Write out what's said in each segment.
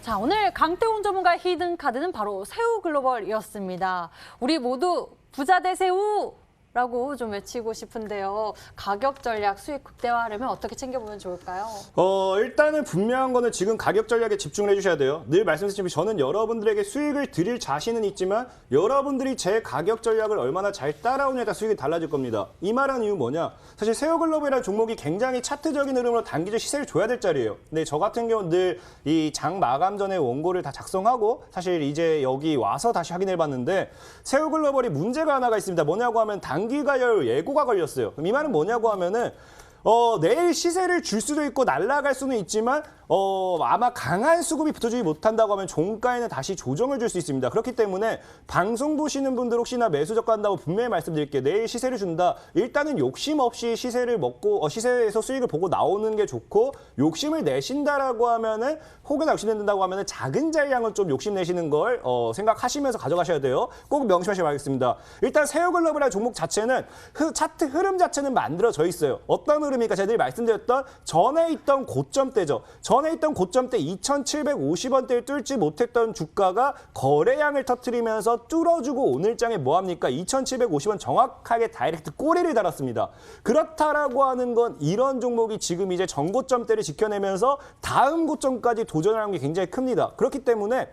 자, 오늘 강태훈 전문가의 히든 카드는 바로 새우글로벌이었습니다. 우리 모두 부자 대 새우라고 좀 외치고 싶은데요. 가격 전략, 수익 극대화하려면 어떻게 챙겨보면 좋을까요? 일단은 분명한 거는 지금 가격 전략에 집중을 해주셔야 돼요. 늘 말씀드렸지만 저는 여러분들에게 수익을 드릴 자신은 있지만 여러분들이 제 가격 전략을 얼마나 잘 따라오냐에 따라 수익이 달라질 겁니다. 이 말하는 이유 뭐냐? 사실 새우글로벌이라는 종목이 굉장히 차트적인 흐름으로 단기적 시세를 줘야 될 자리예요. 근데 저 같은 경우는 늘 이 장 마감 전에 원고를 다 작성하고 사실 이제 여기 와서 다시 확인해봤는데 새우글로벌이 문제가 하나가 있습니다. 뭐냐고 하면 단기가열 예고가 걸렸어요. 그럼 이 말은 뭐냐고 하면은 내일 시세를 줄 수도 있고 날아갈 수는 있지만 아마 강한 수급이 붙어주지 못한다고 하면 종가에는 다시 조정을 줄 수 있습니다. 그렇기 때문에 방송 보시는 분들 혹시나 매수 저가한다고 분명히 말씀드릴게요. 내일 시세를 준다. 일단은 욕심 없이 시세를 먹고 시세에서 수익을 보고 나오는 게 좋고 욕심을 내신다라고 하면은 혹은 욕심낸다고 하면은 작은 잔량을 좀 욕심내시는 걸 생각하시면서 가져가셔야 돼요. 꼭 명심하시기 바라겠습니다. 일단 새우글로벌이라는 종목 자체는 차트 흐름 자체는 만들어져 있어요. 어떤 흐름이니까 제가 늘 말씀드렸던 전에 있던 고점대죠. 전에 있던 고점대 2,750원대를 뚫지 못했던 주가가 거래량을 터뜨리면서 뚫어주고 오늘 장에 뭐합니까? 2,750원 정확하게 다이렉트 꼬리를 달았습니다. 그렇다라고 하는 건 이런 종목이 지금 이제 전고점대를 지켜내면서 다음 고점까지 도전하는 게 굉장히 큽니다. 그렇기 때문에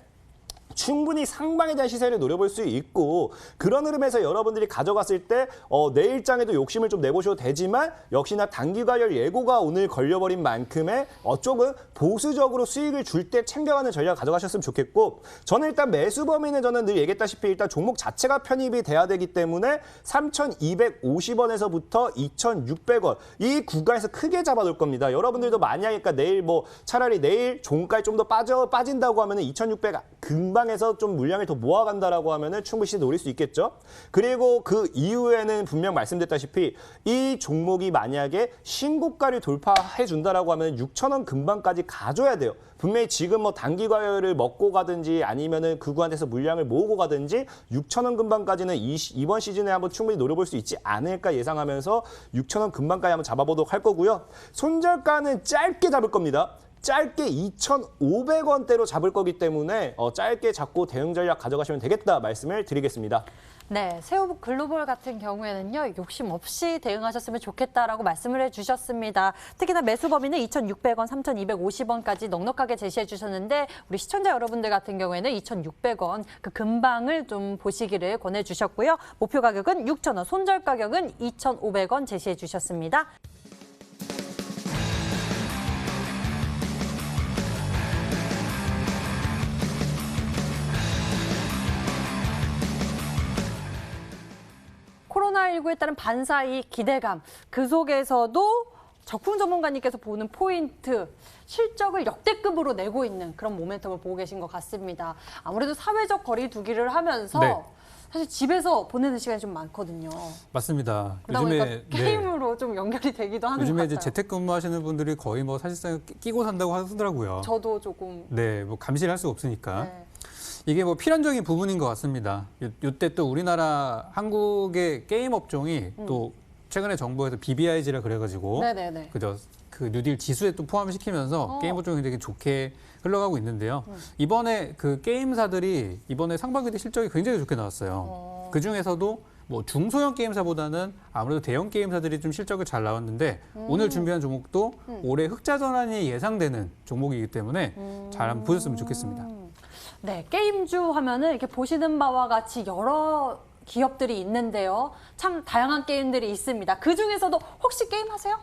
충분히 상방에 대한 시세를 노려볼 수 있고 그런 흐름에서 여러분들이 가져갔을 때 내일장에도 욕심을 좀 내보셔도 되지만 역시나 단기가열 예고가 오늘 걸려버린 만큼의 조금 보수적으로 수익을 줄 때 챙겨가는 전략을 가져가셨으면 좋겠고 저는 일단 매수 범위는 저는 늘 얘기했다시피 일단 종목 자체가 편입이 돼야 되기 때문에 3,250원에서부터 2,600원 이 구간에서 크게 잡아둘 겁니다. 여러분들도 만약에 내일 차라리 내일 종가에 좀 더 빠진다고 하면 2,600 금방에서 좀 물량을 더 모아간다라고 하면은 충분히 시세 노릴 수 있겠죠. 그리고 그 이후에는 분명 말씀드렸다시피 이 종목이 만약에 신고가를 돌파해 준다라고 하면 6,000원 금방까지 가줘야 돼요. 분명히 지금 단기 과열을 먹고 가든지 아니면은 그 구간에서 물량을 모으고 가든지 6,000원 금방까지는 이번 시즌에 한번 충분히 노려볼 수 있지 않을까 예상하면서 6,000원 금방까지 한번 잡아보도록 할 거고요. 손절가는 짧게 잡을 겁니다. 짧게 2,500원대로 잡을 거기 때문에 짧게 잡고 대응 전략 가져가시면 되겠다 말씀을 드리겠습니다. 네, 새우글로벌 같은 경우에는요. 욕심 없이 대응하셨으면 좋겠다라고 말씀을 해주셨습니다. 특히나 매수 범위는 2,600원, 3,250원까지 넉넉하게 제시해 주셨는데 우리 시청자 여러분들 같은 경우에는 2,600원 그 근방을 좀 보시기를 권해주셨고요. 목표 가격은 6,000원, 손절 가격은 2,500원 제시해 주셨습니다. 코로나19에 따른 반사이익 기대감, 그 속에서도 적풍 전문가님께서 보는 포인트, 실적을 역대급으로 내고 있는 그런 모멘텀을 보고 계신 것 같습니다. 아무래도 사회적 거리 두기를 하면서 사실 집에서 보내는 시간이 좀 많거든요. 맞습니다. 그러다 보니까 게임으로 좀 연결이 되기도 하는 것 같아요. 요즘에 이제 재택근무하시는 분들이 거의 사실상 끼고 산다고 하더라고요. 저도 조금. 네, 감시를 할 수가 없으니까. 이게 필연적인 부분인 것 같습니다. 이때 또 우리나라 한국의 게임 업종이 또 최근에 정부에서 BBIG라 그래가지고 그 뉴딜 지수에 또 포함시키면서 게임 업종이 굉장히 좋게 흘러가고 있는데요. 이번에 그 게임사들이 이번에 상반기 때 실적이 굉장히 좋게 나왔어요. 그 중에서도 중소형 게임사보다는 아무래도 대형 게임사들이 좀 실적을 잘 나왔는데 오늘 준비한 종목도 올해 흑자 전환이 예상되는 종목이기 때문에 잘 한번 보셨으면 좋겠습니다. 네, 게임주 하면은 이렇게 보시는 바와 같이 여러 기업들이 있는데요. 참 다양한 게임들이 있습니다. 그 중에서도 혹시 게임 하세요?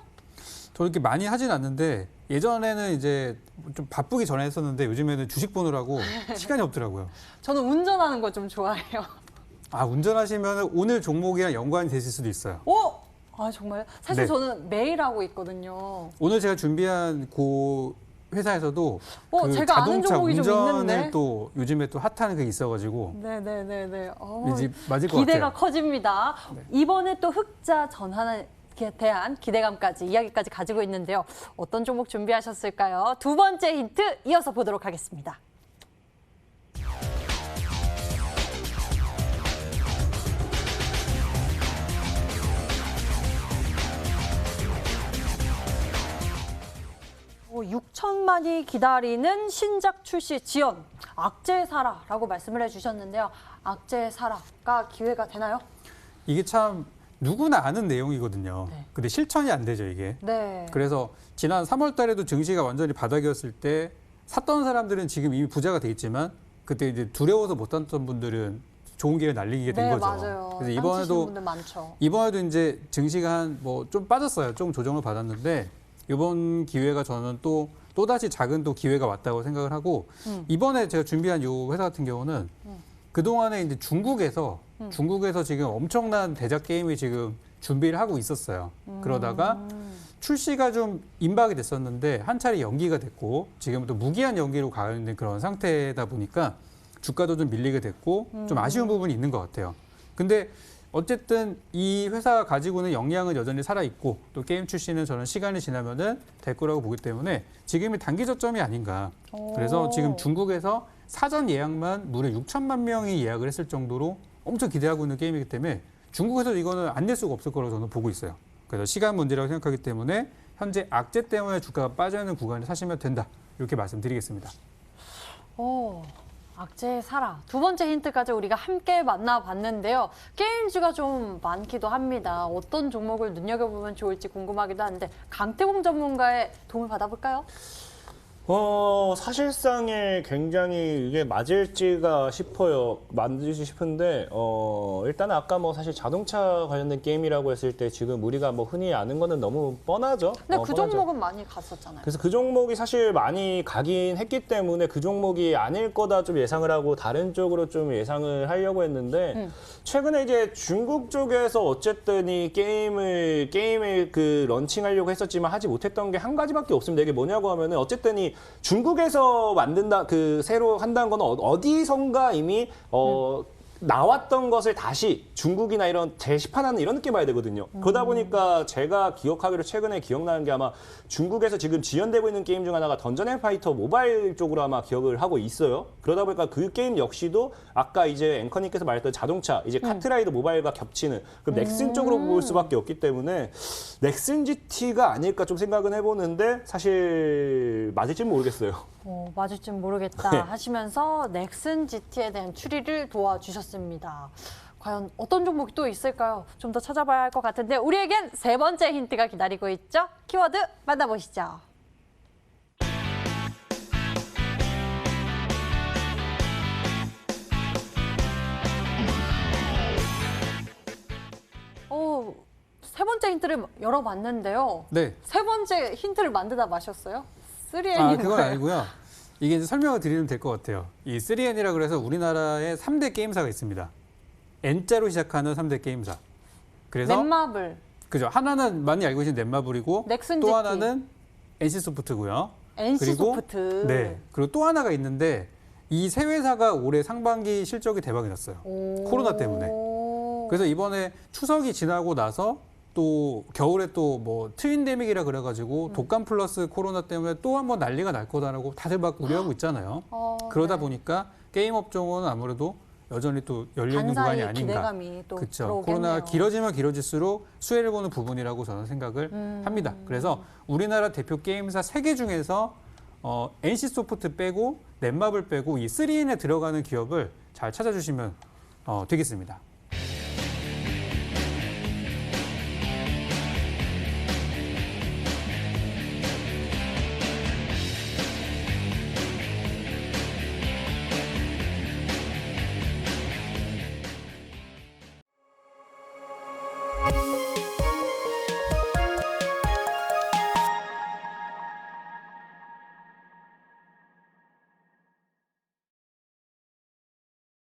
저 이렇게 많이 하진 않는데 예전에는 이제 좀 바쁘기 전에 했었는데 요즘에는 주식 보느라고 시간이 없더라고요. 저는 운전하는 거 좀 좋아해요. 아, 운전하시면 오늘 종목이랑 연관이 되실 수도 있어요. 오! 아, 정말요? 사실 저는 매일 하고 있거든요. 오늘 제가 준비한 회사에서도 그 제가 아는 자동차 종목이 좀 운전을 있는데. 또 요즘에 또 핫한 게 있어가지고 네네네네. 이제 맞을 것 기대가 같아요. 커집니다. 이번에 또 흑자 전환에 대한 기대감까지 이야기까지 가지고 있는데요. 어떤 종목 준비하셨을까요? 두 번째 힌트 이어서 보도록 하겠습니다. 6천만이 기다리는 신작 출시 지연, 악재사라라고 말씀을 해주셨는데요. 악재사라가 기회가 되나요? 이게 참 누구나 아는 내용이거든요. 네. 근데 실천이 안 되죠, 이게. 네. 그래서 지난 3월 달에도 증시가 완전히 바닥이었을 때 샀던 사람들은 지금 이미 부자가 돼 있지만 그때 이제 두려워서 못 샀던 분들은 좋은 기회를 날리게 된 네, 거죠. 맞아요. 그래서 이번에도 분들 많죠. 이번에도 이제 증시가 한 뭐 좀 빠졌어요. 좀 조정을 받았는데 이번 기회가 저는 또다시 작은 또 기회가 왔다고 생각을 하고 이번에 제가 준비한 요 회사 같은 경우는 그동안에 이제 중국에서 지금 엄청난 대작 게임이 지금 준비를 하고 있었어요. 그러다가 출시가 좀 임박이 됐었는데 한 차례 연기가 됐고 지금 또 무기한 연기로 가 있는 그런 상태다 보니까 주가도 좀 밀리게 됐고 좀 아쉬운 부분이 있는 것 같아요. 근데 어쨌든 이 회사가 가지고는 역량은 여전히 살아있고 또 게임 출시는 저는 시간이 지나면은 될 거라고 보기 때문에 지금이 단기 저점이 아닌가. 그래서 지금 중국에서 사전 예약만 무려 6천만 명이 예약을 했을 정도로 엄청 기대하고 있는 게임이기 때문에 중국에서 이거는 안 낼 수가 없을 거라고 저는 보고 있어요. 그래서 시간 문제라고 생각하기 때문에 현재 악재 때문에 주가가 빠져있는 구간을 사시면 된다. 이렇게 말씀드리겠습니다. 악재사라. 두 번째 힌트까지 우리가 함께 만나봤는데요. 게임주가 좀 많기도 합니다. 어떤 종목을 눈여겨보면 좋을지 궁금하기도 한데 강태공 전문가의 도움을 받아볼까요? 사실상에 굉장히 이게 맞을지가 싶어요. 맞을지 싶은데, 일단 아까 뭐 사실 자동차 관련된 게임이라고 했을 때 지금 우리가 뭐 흔히 아는 거는 너무 뻔하죠. 근데 그 뻔하죠. 종목은 많이 갔었잖아요. 그래서 그 종목이 사실 많이 가긴 했기 때문에 그 종목이 아닐 거다 좀 예상을 하고 다른 쪽으로 좀 예상을 하려고 했는데 최근에 이제 중국 쪽에서 어쨌든 이 게임을 그 런칭하려고 했었지만 하지 못했던 게 한 가지밖에 없습니다. 이게 뭐냐고 하면은 어쨌든 이 중국에서 만든다 그 새로 한다는 건 어디선가 이미 나왔던 것을 다시 중국이나 이런 재시판하는 이런 느낌 봐야 되거든요. 그러다 보니까 제가 기억하기로 최근에 기억나는 게 아마 중국에서 지금 지연되고 있는 게임 중 하나가 던전 앤 파이터 모바일 쪽으로 아마 기억을 하고 있어요. 그러다 보니까 그 게임 역시도 아까 이제 앵커님께서 말했던 자동차, 이제 카트라이더 모바일과 겹치는 그 넥슨 쪽으로 볼 수밖에 없기 때문에 넥슨 GT가 아닐까 좀 생각은 해보는데 사실 맞을지는 모르겠어요. 맞을진 모르겠다 네. 하시면서 넥슨 GT에 대한 추리를 도와주셨습니다. 과연 어떤 종목이 또 있을까요? 좀 더 찾아봐야 할 것 같은데 우리에겐 세 번째 힌트가 기다리고 있죠. 키워드 만나보시죠. 세 번째 힌트를 열어봤는데요. 네. 세 번째 힌트를 만드다 마셨어요? 3N인가요? 그건 아니고요. 이게 이제 설명을 드리면 될 것 같아요. 이 3N이라 그래서 우리나라에 3대 게임사가 있습니다. N자로 시작하는 3대 게임사. 그래서 넷마블, 그죠. 하나는 많이 알고 계신 넷마블이고 넥슨 또 GT. 하나는 NC소프트고요. NC소프트. 네. 그리고 또 하나가 있는데 이 세 회사가 올해 상반기 실적이 대박이 났어요. 코로나 때문에. 그래서 이번에 추석이 지나고 나서 또 겨울에 또 뭐 트윈데믹이라 그래가지고 독감 플러스 코로나 때문에 또 한번 난리가 날 거다라고 다들 막 우려하고 있잖아요. 그러다 네. 보니까 게임 업종은 아무래도 여전히 또 열려있는 구간이 아닌가. 기대감이 또 그렇죠. 들어오겠네요. 코로나가 길어지면 길어질수록 수혜를 보는 부분이라고 저는 생각을 합니다. 그래서 우리나라 대표 게임사 3개 중에서 NC소프트 빼고 넷마블 빼고 이 3N에 들어가는 기업을 잘 찾아주시면 되겠습니다.